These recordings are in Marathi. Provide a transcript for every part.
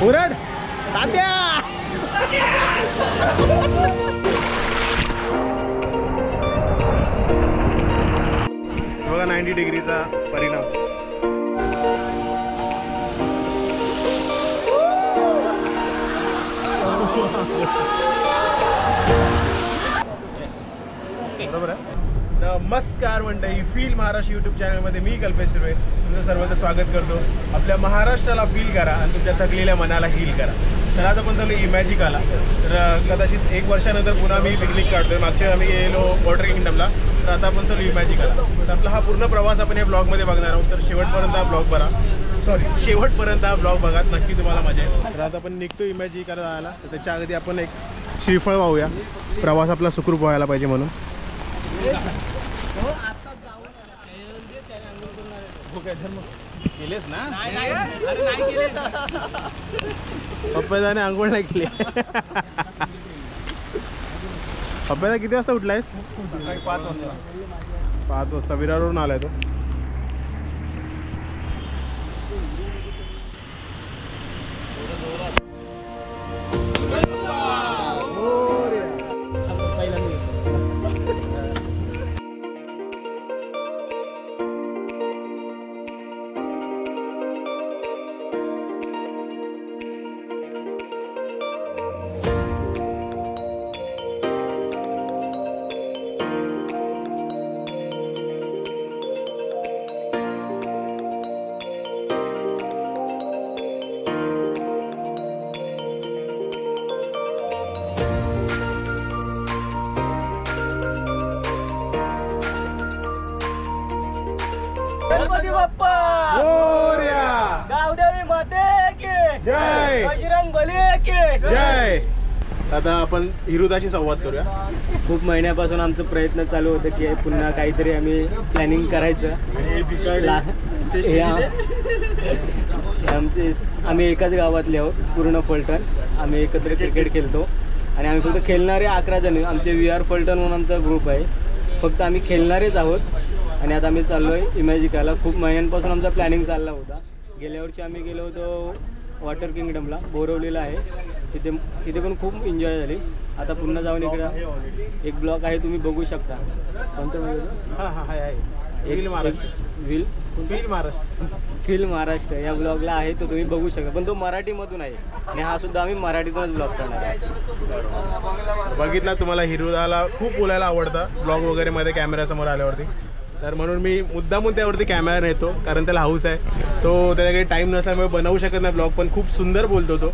उरड तात्या. बघा 90 डिग्रीचा परिणाम. बरोबर आहे. नमस्कार मंडळी, फील महाराष्ट्र यूट्यूब चॅनलमध्ये मी कल्पेश सुर्वे तुमचं सर्वांचं स्वागत करतो. आपल्या महाराष्ट्राला फील करा आणि तुमच्या थकलेल्या मनाला हील करा. तर आज आपण चालू इमॅजिकाला. तर कदाचित 1 वर्षानंतर पुन्हा मी पिकनिक काढतोय. मागच्या आम्ही गेलो वॉटर किंगडमला, तर आता आपण चालू इमॅजिकाला. तर आपला हा पूर्ण प्रवास आपण या ब्लॉगमध्ये बघणार आहोत. तर शेवटपर्यंत हा ब्लॉग बघा, नक्की तुम्हाला मजा येईल. तर आता आपण निघतो इमॅजिकाला जायला. तर त्याच्या अगदी आपण एक श्रीफळ वाहूया, प्रवास आपला सुखरूप व्हायला पाहिजे म्हणून. केलेस ना? पप्पाने आंघोळ नाही केली. पप्पाला किती वाजता उठलायस? 5 वाजता. 5 वाजता विरारवरून आलाय तो. गणपती बाप्पा मोरया. गावदेवी माते की जय. बजरंग बली की जय. आता आपण हिरुदाशी संवाद करूया. खूप महिन्यापासून आमचा प्रयत्न चालू होतं की पुन्हा काहीतरी आम्ही प्लॅनिंग करायचं. आम्ही एकाच गावातले आहोत, पूर्ण फलटण. आम्ही एकत्र क्रिकेट खेळतो आणि आम्ही फक्त खेळणारे 11 जण. आमचे VR फलटण म्हणून आमचा ग्रुप आहे. फक्त आम्ही खेळणारेच आहोत. आणि आता आम्ही चाललो आहे इमॅजिकाला. खूप महिन्यांपासून आमचा प्लॅनिंग चालला होता. गेल्या वर्षी आम्ही गेलो होतो वॉटर किंगडमला, बोरवलीला आहे. तिथे पण खूप एन्जॉय झाली. आता पुन्हा जाऊन इकडं एक ब्लॉग आहे, तुम्ही बघू शकता. फील महाराष्ट्र या ब्लॉगला आहे, तो तुम्ही बघू शकता. पण तो मराठीमधून आहे आणि हा सुद्धा आम्ही मराठीतूनच ब्लॉग करणार आहे. बघितला तुम्हाला हिरुदाला खूप बोलायला आवडतं ब्लॉग वगैरे मध्ये कॅमेऱ्यासमोर आल्यावरती. तर म्हणून मी मुद्दामून त्यावरती कॅमेरा नेतो, कारण त्याला हाऊस आहे. तो त्याच्याकडे टाईम नसल्यामुळे बनवू शकत नाही ब्लॉग, पण खूप सुंदर बोलतो तो.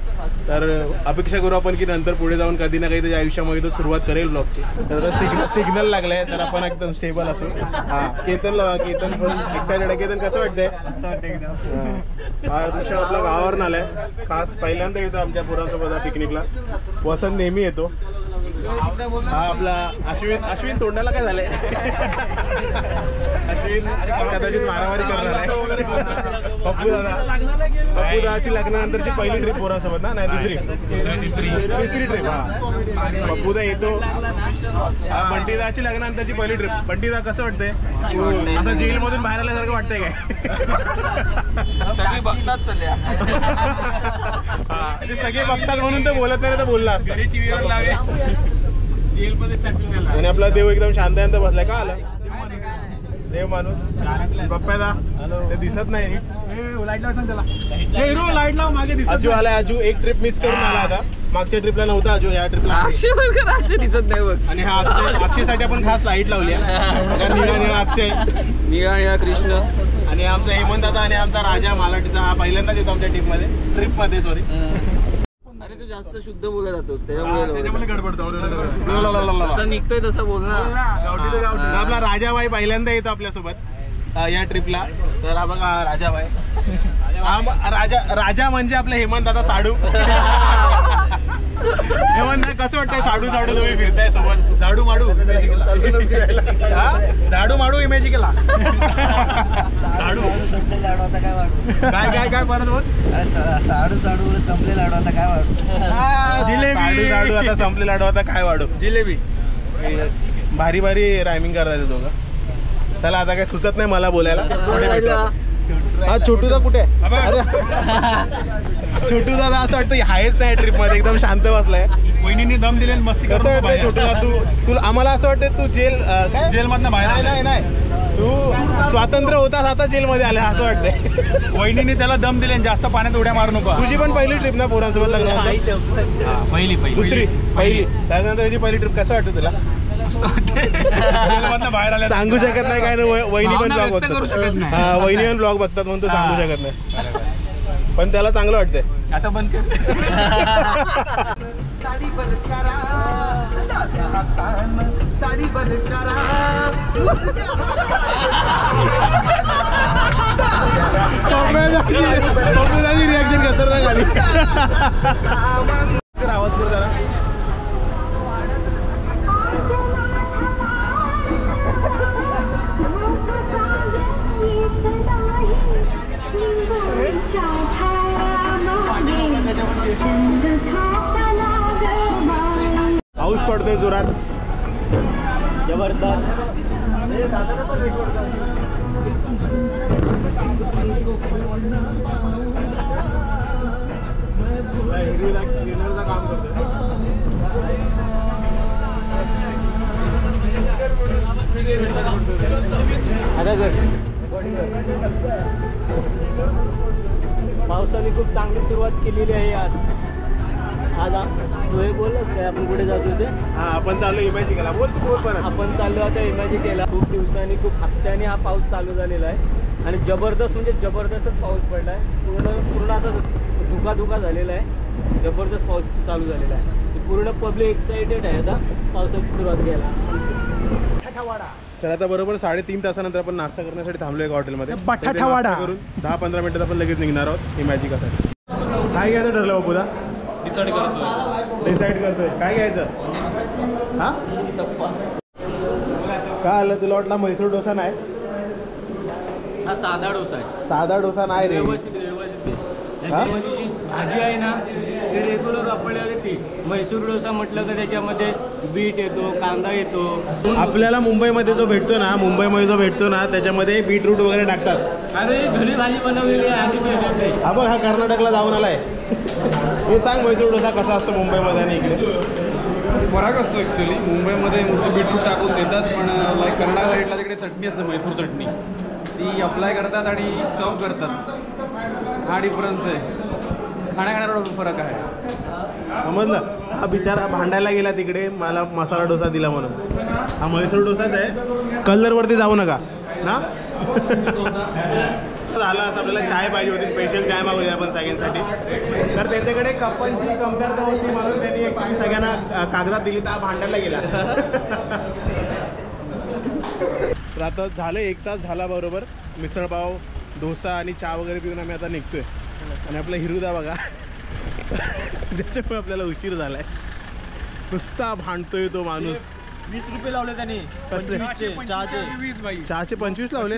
तर अपेक्षा करू आपण की नंतर पुढे जाऊन कधी ना कधी त्याच्या आयुष्यामध्ये तो सुरुवात करेल ब्लॉगची. तर सिग्नल लागलाय, तर आपण एकदम स्टेबल असू. हां, केतन पण एक्सायटेड आहे. केतन कसं वाटतंय? हा ऋषभ आपल्या गावावरून आलाय, खास पहिल्यांदा येतो आमच्या पोरांसोबत पिकनिकला. वसंत नेहमी येतो. हा आपला अश्विन तोंडाला काय झालंय? अश्विन कदाचित मारामारी करणार आहे. पप्पू दादाची लग्नानंतरची पहिली ट्रिप पोरांसोबत ना? नाही, तिसरी ट्रिप. हा, पप्पू दा येतो. बंटी दाची लग्नानंतरची पहिली ट्रिप. बंटी दा कसं वाटतंय? असं जेल मधून बाहेर आल्यासारखं वाटतंय काय? सगळे बघतात चालल्या. हा, ते सगळे बघतात म्हणून तर बोलत नाही, तर बोलला असतं. आणि आपला देव एकदम शांत बसलाय. का आला देव माणूस? पप्प्यादा ते दिसत नाही. लाईट लाव मागे दिसत. आजू आलाय. आजू एक ट्रिप मिस करून आला आता. मागच्या ट्रिपला नव्हता आजू, या ट्रिपला अक्षय दिसत नाही बघ. आणि हा अक्षयसाठी आपण खास लाईट लावली आहे. निळा अक्षय, निळा कृष्ण आणि आमचा हेमंत दादा आणि आमचा राजा मालाटीचा. हा पहिल्यांदाच येतो आमच्या ट्रिपमध्ये. सॉरी. अरे तू जास्त शुद्ध बोलत जातोस, त्याच्यामुळे गडबडतो. जसं निघतोय तसं बोल ना. आपला राजाबाई पहिल्यांदा येतो आपल्यासोबत या ट्रिपला. तर हा बघा राजाबाई. राजा म्हणजे आपला हेमंत दादा साडू. हेमंत कसं वाटतंय? साडू तुम्ही फिरताय सोबत. झाडू माडू इमॅजिकला. काय परत बोल. साडू संपले लाडू आता काय वाढू. जिलेबी. साडू आता संपले लाडू आता काय वाढू. जिलेबी. भारी रायमिंग करतायचं दोघं. चला आता काय सुचत नाही मला बोलायला. हा छोटूदा कुठे आहे? अरे छोटू दादा असं वाटतं हायच नाही ट्रिप मध्ये, एकदम शांत बसलाय. वहिनीने दम दिले मस्ती कसं वाटतं छोटू दादा तू आम्हाला असं वाटतं तू काय जेल मधनं बाहेर नाही तू स्वातंत्र्य होतास आता जेलमध्ये आले असं वाटतंय. वहिनीने त्याला दम दिले, जास्त पाण्यात उड्या मारू नको. तुझी पण पहिली ट्रिप ना पोरांसोबत लग्नानंतर? पहिली पहिली लग्नानंतर त्याची पहिली ट्रिप. कसं वाटतं तुला? जेलमधनं बाहेर आले सांगू शकत नाही काय ना, वहिनी पण ब्लॉग बघतात. हा वहिनी पण ब्लॉग बघतात म्हणून तो सांगू शकत नाही, पण त्याला चांगलं वाटतंय. आता बंद कर. रिॲक्शन खतरनाक आली. आवाज कर जरा. पाऊस पडतोय जोरात, जबरदस्त. काम करतोय. पावसाने खूप चांगली सुरुवात केलेली आहे आज तू हे बोललास काय आपण कुठे जातो ते? हा आपण चालू इमॅजिकेला. बोल तू बोल परत. आपण चाललो आता इमॅजिकेला. खूप दिवसांनी खूप हप्त्याने हा पाऊस चालू झालेला आहे आणि जबरदस्त म्हणजे जबरदस्तच पाऊस पडला आहे. पूर्ण असा धुका झालेला आहे. जबरदस्त पाऊस चालू झालेला आहे. पूर्ण पब्लिक एक्साइटेड आहे आता पावसाची सुरुवात घ्यायला. तर आता बरोबर 3.5 तासानंतर आपण नाश्ता करण्यासाठी थांबलो एका हॉटेलमध्ये. बटाटावाडा करून 10-15 मिनिटात आपण लगेच निघणार आहोत इमॅजिकासाठी. काय घ्यायचं ठरलं बापूदा? डिसाईड करतोय काय घ्यायचं. हा काय आलं तुला? वाटला म्हैसूर डोसा नाही? हा साधा डोसा आहे. साधा डोसा नाही रे. भाजी आहे ना ते रेग्युलर आपल्याला ती म्हैसूर डोसा म्हटलं तर त्याच्यामध्ये बीट येतो, कांदा येतो. आपल्याला मुंबईमध्ये जो भेटतो ना त्याच्यामध्ये बीटरूट वगैरे टाकतात. अरे घरी भाजी बनवलेली आहे. हा बघ हा कर्नाटकला जाऊन आलाय. हे सांग म्हैसूर डोसा कसा असतो मुंबईमध्ये आणि इकडे? फरक असतो ॲक्च्युली. मुंबईमध्ये नुसतं बीटरूट टाकून देतात, पण लाईक कर्नाटक साईडला तिकडे चटणी असते, म्हैसूर चटणी, ती अप्लाय करतात आणि सर्व करतात. हा डिफरन्स आहे. खाण्याखाण्यावर फरक आहे. समजलं? हा बिचारा भांडायला गेला तिकडे, मला मसाला डोसा दिला म्हणून. हा म्हैसूर डोसाच आहे. कलरवरती जाऊ नका ना. झालं असं आपल्याला चाय पाहिजे होती, स्पेशल चाय मागवली आपण सगळ्यांसाठी. तर त्यांच्याकडे कपांची कमतरता होती म्हणून त्यांनी एक सगळ्यांना कागदात दिली, तर भांडायला गेला. तर आता झालं 1 तास झाला बरोबर. मिसळपाव, डोसा आणि चहा वगैरे पिऊन आम्ही आता निघतोय. आणि आपला हिरुदा बघा ज्याच्यामुळे आपल्याला उशीर झालाय. नुसता भांडतोय तो माणूस. 20 रुपये लावले त्यांनी. चहाचे 25 लावले.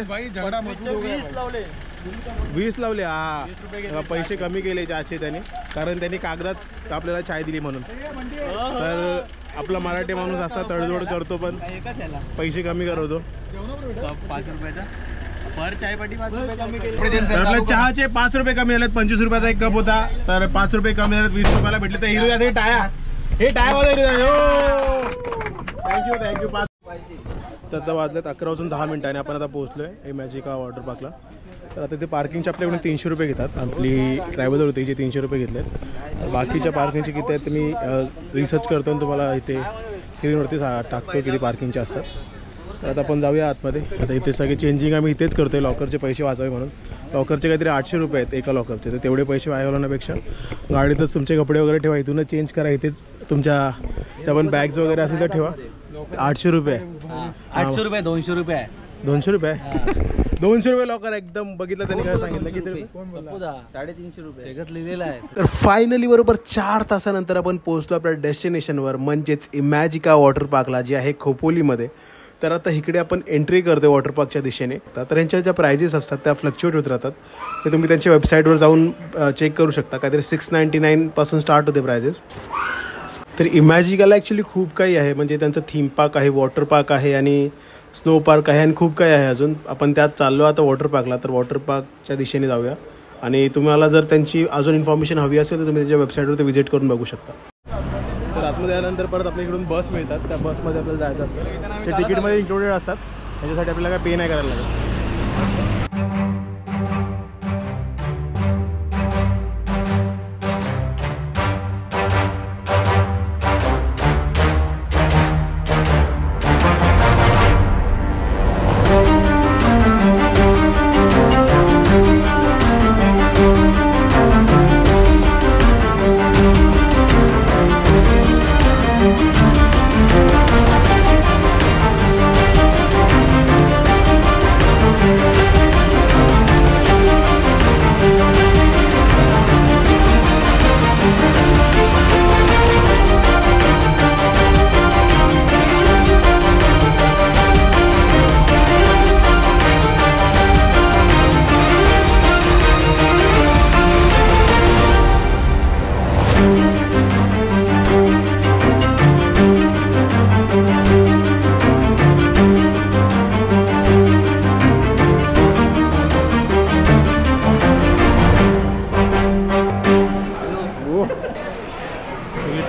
20 लावले. हा पैसे कमी केले चहाचे त्यांनी, कारण त्यांनी कागदात आपल्याला चाय दिली म्हणून. तर आपला मराठी माणूस असा तडजोड करतो पण पैसे कमी करवतो. 5 रुपयाचा पर चायपट्टी 5 रुपये कमी केले. तर आपल्या चहाचे 5 रुपये कमी झालेत. 25 रुपयाचा एक कप होता, तर 5 रुपये कमी झालेत, 20 रुपयाला भेटले. तर हिरो टाया, हे टाया थँक्यू. तर आता वाजलेत 11:10 आणि आपण आता पोहोचलोय इमॅजिका वॉटर पार्कला. तर आता ते पार्किंगचे आपल्याकडून 300 रुपये घेतात. आपली ट्रॅव्हलर होती जे 300 रुपये घेतलेत. बाकीच्या पार्किंगचे किती आहेत ते मी रिसर्च करतो आणि तुम्हाला इथे स्क्रीनवरती टाकतो किती पार्किंगचे असतात. तर आता आपण जाऊया आतमध्ये. आता इथे सगळे चेंजिंग आम्ही इथेच करतो आहे, लॉकरचे पैसे वाचावे म्हणून. लॉकरचे काहीतरी 800 रुपये आहेत एका लॉकरचे. तर तेवढे पैसे वाया घालवण्यापेक्षा गाडीतच तुमचे कपडे वगैरे ठेवा, इथूनच चेंज करा. इथेच तुमच्या ज्या पण बॅग्स वगैरे असेल तर ठेवा. 800 रुपये. 800 रुपये 200 रुपये आहे. 200 रुपये 200 रुपये लॉकर एकदम. बघितलं त्यांनी काय सांगितलं किती रुपये? 350 रुपये त्याच्यात लिहिलेलं आहे. तर फायनली बरोबर 4 तासानंतर आपण पोहोचलो आपल्या डेस्टिनेशनवर, म्हणजेच इमॅजिका वॉटर पार्कला, जे आहे खोपोलीमध्ये. तर आता इकडे आपण एंट्री करतो वॉटर पार्कच्या दिशेने. तर यांच्या ज्या प्रायजेस असतात त्या फ्लक्च्युएट होत राहतात. ते तुम्ही त्यांच्या वेबसाईटवर जाऊन चेक करू शकता. काहीतरी 699 पासून स्टार्ट होते प्रायजेस. तर इमॅजिकाला ॲक्च्युली खूप काही आहे, म्हणजे त्यांचं थीम पार्क आहे, वॉटर पार्क आहे आणि स्नो पार्क आहे आणि खूप काही आहे अजून. आपण त्यात चाललो आता वॉटर पार्कला. तर वॉटर पार्कच्या दिशेने जाऊया. आणि तुम्हाला जर त्यांची अजून इन्फॉर्मेशन हवी असेल तर तुम्ही त्यांच्या वेबसाईटवर ते व्हिजिट करून बघू शकता. तर आतमध्ये आल्यानंतर परत आपल्या इकडून बस मिळतात. त्या बसमध्ये आपल्याला जायचं असतं. ते तिकीटमध्ये इन्क्लुडेड असतात. त्याच्यासाठी आपल्याला काय पे नाही करायला लागत.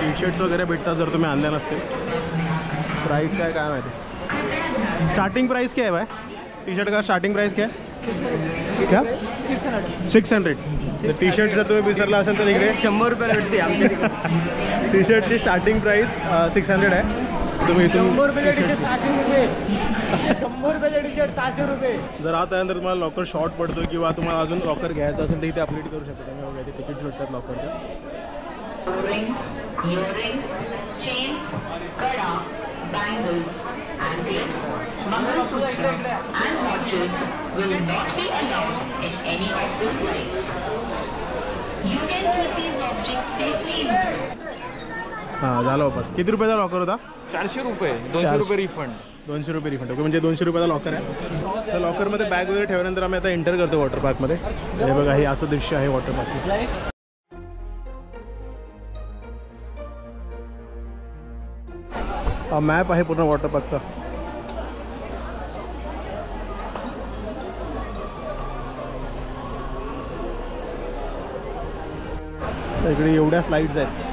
टी-शर्ट्स वगैरे भेटतात जर तुम्ही आणल्या नसतील. प्राइस काय माहिती. स्टार्टिंग प्राइस क्या है भाई? टी-शर्ट का स्टार्टिंग प्राइस क्या है? क्या 600. तर टी-शर्ट जर तुम्ही विसरला असेल तर इकडे 100 रुपयाला भेटते आमच्या. टी-शर्टची स्टार्टिंग प्राइस 600 आहे. तुम्ही इथून 100 रुपयाचे टी शर्ट 600 रुपये. 100 रुपयाचे टी शर्ट 600 रुपये. जर आता त्यानंतर तुम्हाला लॉकर शॉर्ट पडतो किंवा तुम्हाला अजून लॉकर घ्यायचं असेल तर इथे अपडेट करू शकता. त्यामुळे इथे तिकीट्स भेटतात लॉकरच्या. Rings, earrings, chains, kada, bangles, anklets, mangalsutra, and watches will not be allowed in any of the slides. You can put these objects safely in the हां झालं बाबा. किती रुपयाचा लॉकर होता? 400 रुपये, 200 रुपये रिफंड. 200 रुपये रिफंड. ओके, म्हणजे 200 रुपयाचा लॉकर आहे. तर लॉकरमध्ये बॅग वगैरे ठेवल्यानंतर आम्ही आता एंटर करतो वॉटर पार्कमध्ये. हे बघा, हे असं दृश्य आहे वॉटर पार्कचं. हा मॅप आहे पूर्ण वॉटर पार्कचा. इकडे एवढ्या स्लाइड्स आहेत.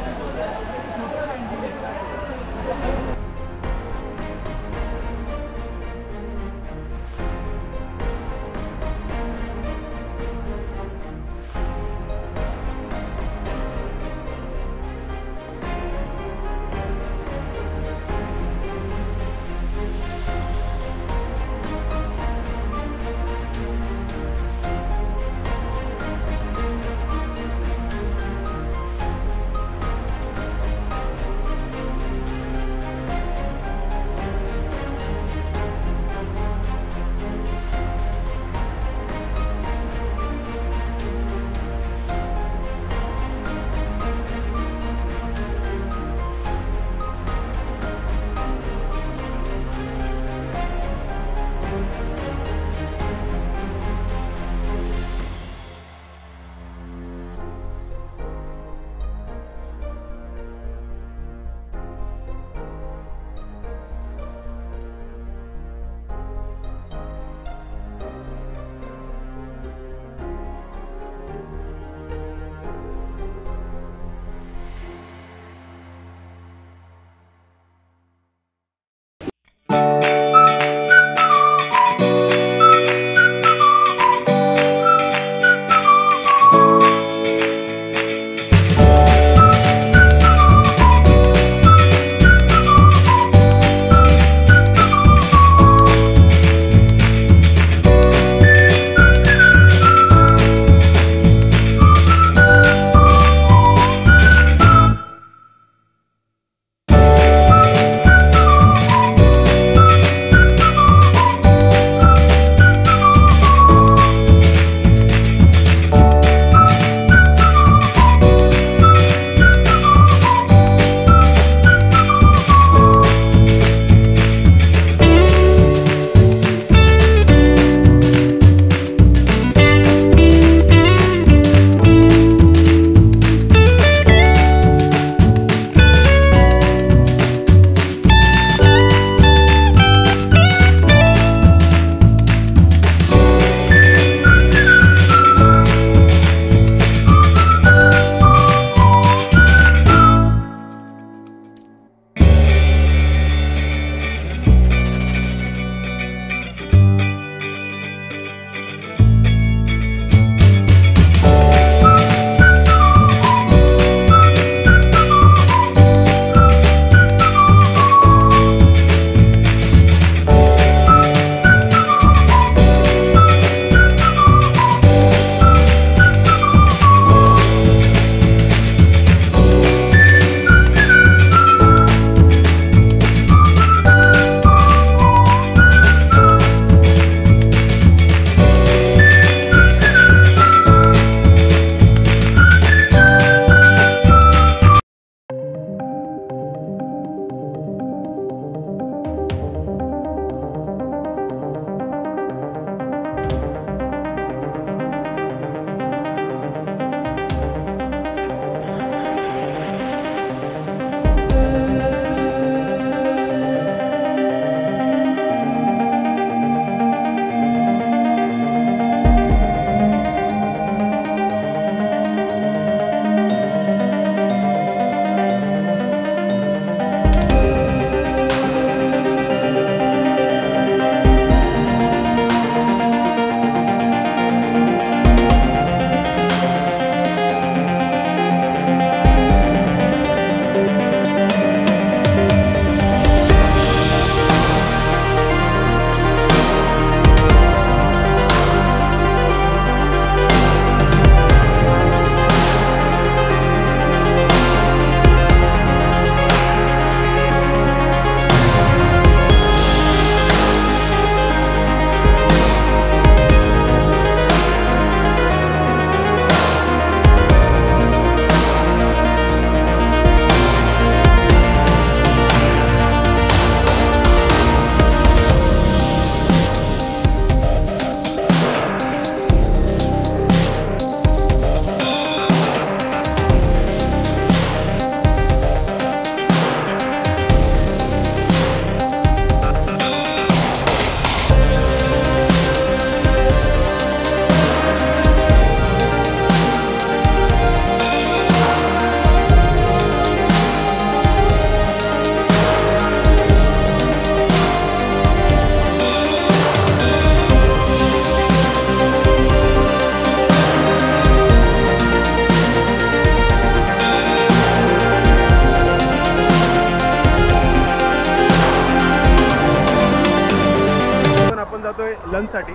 लंचसाठी.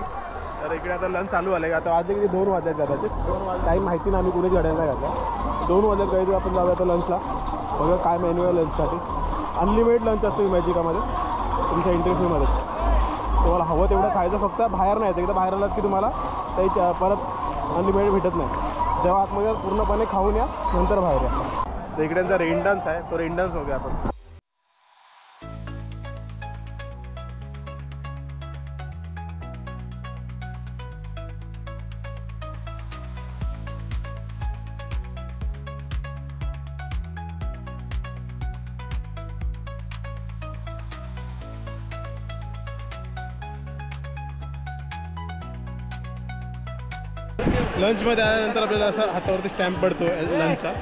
तर इकडे आता लंच चालू आलं आहे. आता आज इकडे 2 वाजले कदाचित, टाईम माहिती नाही, आम्ही कुठेच गाड्या नाही घातल्या. 2 वाजले काही आपण जाऊया आता लंचला. बघा काय मेन्यू आहे लंचसाठी. अनलिमिटेड लंच असतो इमॅजिकामध्ये तुमच्या इंटरव्ह्यूमध्ये. तुम्हाला हवं तेवढं खायचं, फक्त बाहेर नाही यायचं. एकदा बाहेर आलात की तुम्हाला काही परत अनलिमिटेड भेटत नाही. जेव्हा आतमध्ये पूर्णपणे खाऊन या नंतर बाहेर या. तर इकडे त्यांचा रेन डान्स आहे, तो रेन डान्स बघूया आपण. लंचमध्ये आल्यानंतर आपल्याला असा हातावरती स्टॅम्प पडतो लंचचा.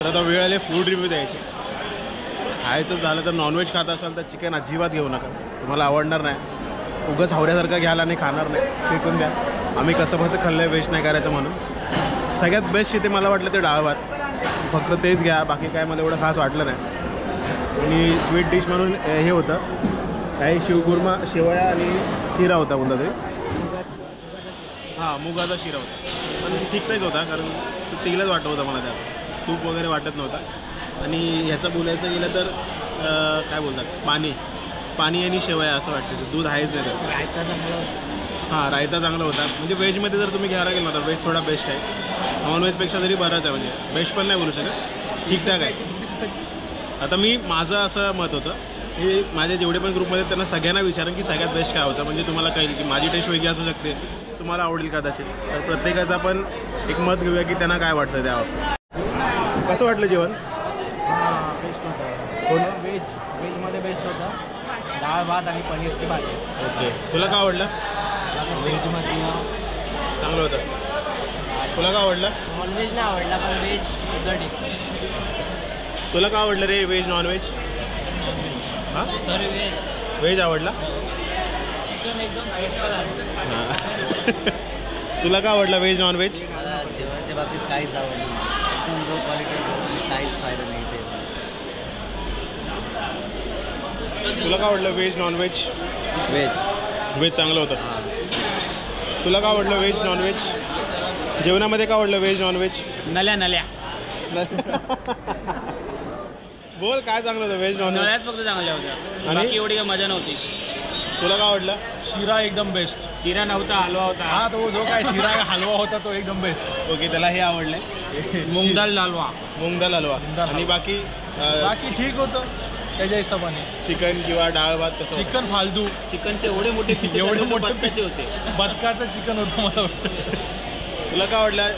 तर आता वेळ आले फूड रिव्ह्यू द्यायचे. खायचं झालं तर नॉनव्हेज खात असाल तर चिकन अजिबात घेऊ नका, तुम्हाला आवडणार नाही. उगाच हावऱ्यासारखं घ्याल आणि खाणार नाही, फेकून द्या. आम्ही कसं खाल्लं आहे, वेस्ट नाही करायचं म्हणून. सगळ्यात बेस्ट इथे मला वाटलं ते डाळ भात, फक्त तेच घ्या, बाकी काय मला एवढं खास वाटलं नाही. आणि स्वीट डिश म्हणून हे होतं काही शिवकुर्मा, शेवया आणि शिरा होता कोणता तरी. हां, मुगाचा शिरा होता, पण ठीकठाक होता, कारण तो तेलच वाटत होता मला, त्यात तूप वगैरे वाटत नव्हता. आणि ह्याचं बोलायचं गेलं तर काय बोलतात, पाणी आणि शेवया असं वाटतं. दूध आहेच नाही त्यात. रायता चांगला होता. हां, रायता चांगला होता. म्हणजे व्हेजमध्ये जर तुम्ही घ्यायला गेला तर व्हेज थोडा बेस्ट आहे, नॉनव्हेजपेक्षा तरी बराच आहे. म्हणजे बेस्ट पण नाही बोलू शकत, ठीकठाक आहे. आता माझं असं मत होतं की माझ्या जेवढे पण ग्रुपमध्ये आहेत त्यांना सगळ्यांना विचारेन की सगळ्यात बेस्ट काय होतं, म्हणजे तुम्हाला कळेल की माझी टेस्ट वेगळी असू शकते, तुम्हाला आवडेल कदाचित. तर प्रत्येकाचं आपण एक मत घेऊया की त्यांना काय वाटतं त्यावर. कसं वाटलं जेवण? बेस्ट होता. व्हेजमध्ये बेस्ट होता. डाळ भात आणि पनीरची भाजी. ओके, तुला काय आवडलं? व्हेजमध्ये चांगलं होतं. तुला काय आवडलं? नॉनव्हेज नाही आवडला, पण व्हेज सुद्धा ठीक. तुला काय आवडलं रे, व्हेज नॉनव्हेज? हां, सॉरी, व्हेज. व्हेज आवडला. चिकन एकदम हां. तुला काय आवडलं, व्हेज नॉनव्हेज? मला जेवणाच्या बाबतीत काहीच आवडलं नाही. एकदम लो क्वालिटी, काहीच फायदा नाही ते. तुला काय आवडलं, व्हेज नॉनव्हेज? व्हेज चांगलं होतं. तुला काय आवडलं, व्हेज नॉनव्हेज? जेवणामध्ये काय आवडलं, व्हेज नॉनव्हेज? नल्या बोल, काय चांगलं होतं व्हेज नॉनव्हेज? नळ्याच फक्त चांगल्या होत्या, आणि बाकी एवढी काही मजा नव्हती. तुला काय आवडलं? शिरा एकदम बेस्ट. शिरा नव्हता, हलवा होता. हा, तो जो काय शिरा हलवा होता तो एकदम बेस्ट. ओके, त्याला हे आवडलंय, मूग दाल हलवा. मूग दाल हलवा. आणि बाकी बाकी ठीक होतं त्याच्या हिशोबाने. चिकन किंवा डाळ भात कसं? चिकन फालतू. चिकनचे एवढे मोठे पीस, एवढे मोठे बदकाचे होते. बदकाचं चिकन होतं मला वाटतं. तुला काय आवडलं,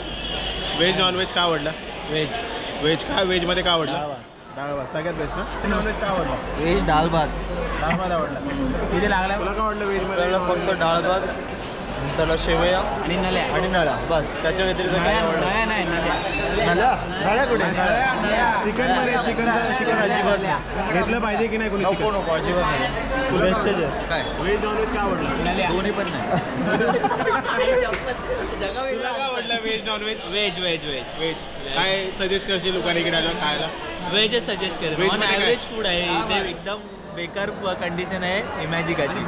व्हेज नॉनव्हेज काय आवडलं? व्हेज काय, व्हेजमध्ये काय आवडलं? डाळ भात सगळ्यात बेस्ट ना. नॉनव्हेज काय आवडलं? व्हेज डाळ भात. डाळ भात आवडला. किती लागला? तुला काय आवडलं व्हेजमध्ये? फक्त डाळ भात, त्याला शेवया आणि नल्या. आणि नळ्या, बस. त्याच्या व्यतिरिक्त काय आवडलं? नळ्या नाही, नल्या. नळ्या कुठे? चिकनमध्ये चिकन अजिबात घेतलं पाहिजे की नाही कोणी चिकन? नको अजिबात नाही. बेस्टच आहे. काय व्हेज नॉनव्हेज काय आवडलं? दोन्ही पण नाही. तुला काय आवडलं, व्हेज नॉनव्हेज? व्हेज. काय सजेस्ट करशील लोकांनी इकडे आलं खायला? व्हेजच सजेस्ट करेल. Veg मध्ये काय? ॲव्हरेज फूड आहे इथे, एकदम बेकार कंडिशन आहे इमॅजिकाची.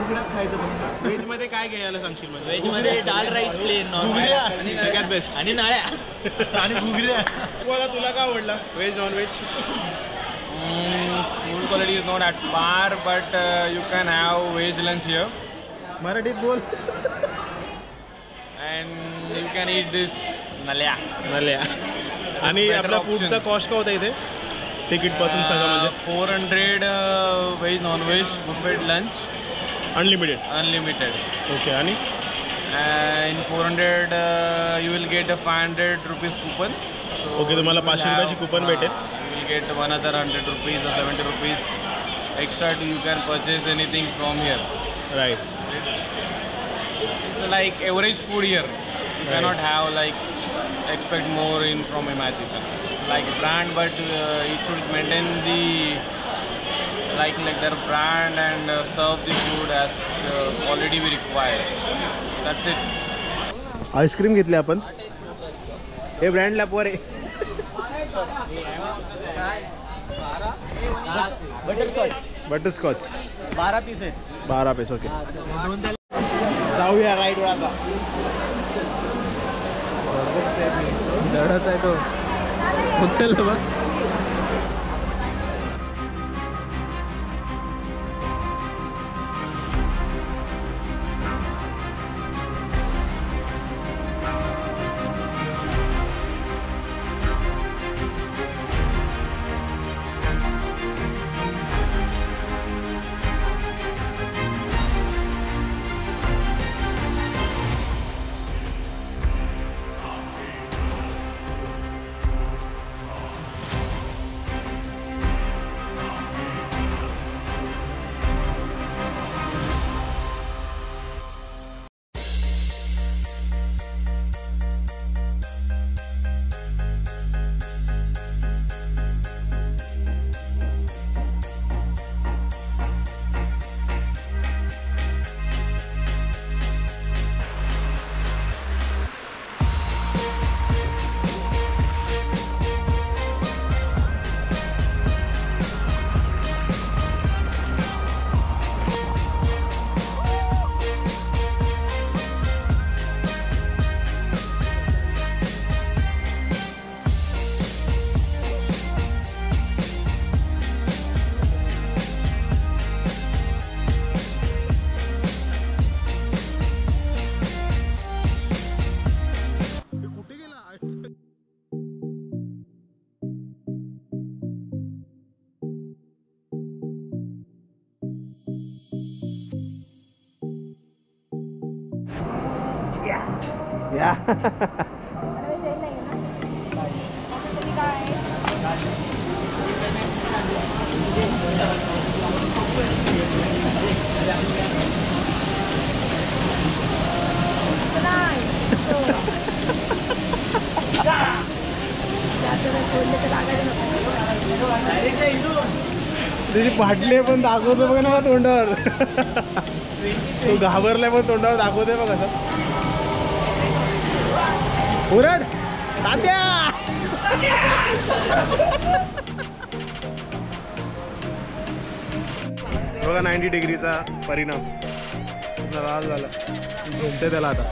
व्हेजमध्ये काय घ्यायला सांगशील? म्हणजे व्हेजमध्ये डाळ राईस प्लेन, नॉर्मल आणि सगळ्यात बेस्ट. आणि नळ्या. आणि घुगऱ्या. तुला काय आवडलं, veg non veg? Food quality is not at par, but you can have veg lunch here, मराठीत बोल. and you can eat this नल्या. आणि better आपल्या option. फूडचा कॉस्ट काय होता इथे तिकीट पासून सगळं म्हणजे 400 veg non veg Buffett lunch unlimited. Unlimited. Okay. आणि in 400 you will get a 500 rupees coupon. So Okay, तुम्हाला 500 रुपयाची coupon भेटेल. You will get another 100 rupees or 70 rupees extra to you can purchase anything from here. Right. It's like average food here. You cannot have like expect more in from Imagine. Like brand, but it should maintain the like their brand and serve the food as quality we require. That's it. Ice cream घेतली आपण. हे ब्रँड लॅपवर आहे. बटरस्कॉच 12 पीस आहेत. 12 पैसे. ओके. जाऊया राईडवर आता. जडच आहे तो. उचल बघ. या. त्याची फाटले पण दाखवतो बघ ना तोंडावर. तो घाबरलाय पण तोंडावर दाखवतोय बघ असं. उरड तात्या. बघा 90 डिग्रीचा परिणाम. लाल झाला. झोपते त्याला आता.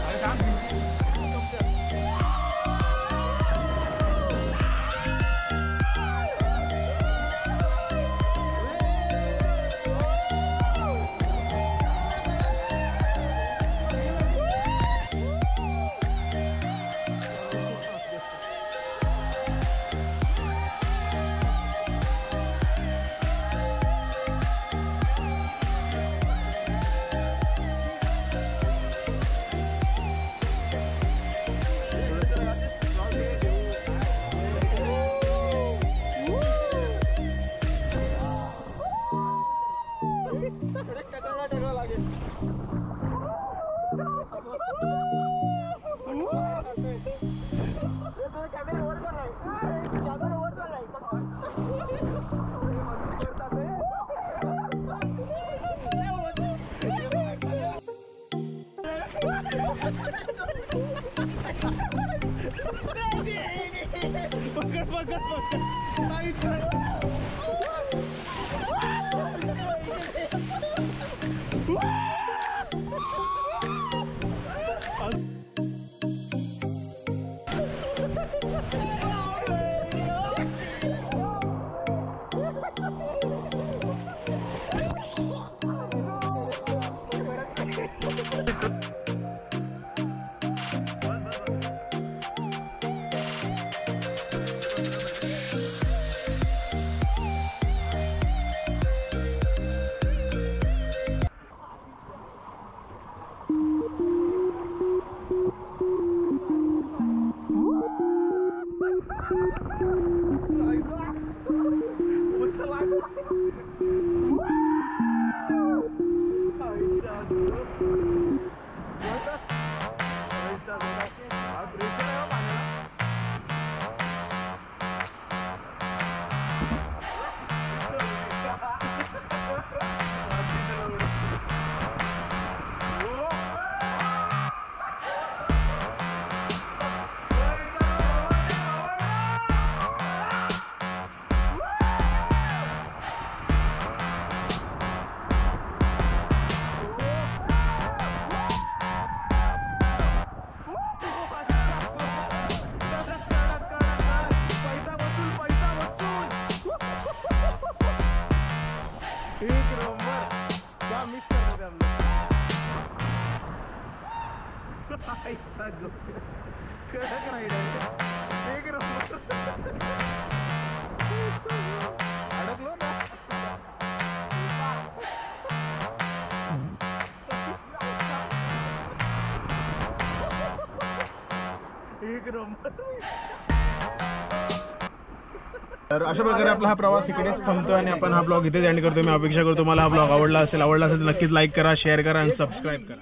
तर अशा प्रकारे आपला हा प्रवास इकडेच थांबतोय आणि आपण हा ब्लॉग इथेच एंड करतोय. मी अपेक्षा करतो मला हा ब्लॉग आवडला असेल तर नक्कीच लाईक करा, शेअर करा आणि सबस्क्राईब करा.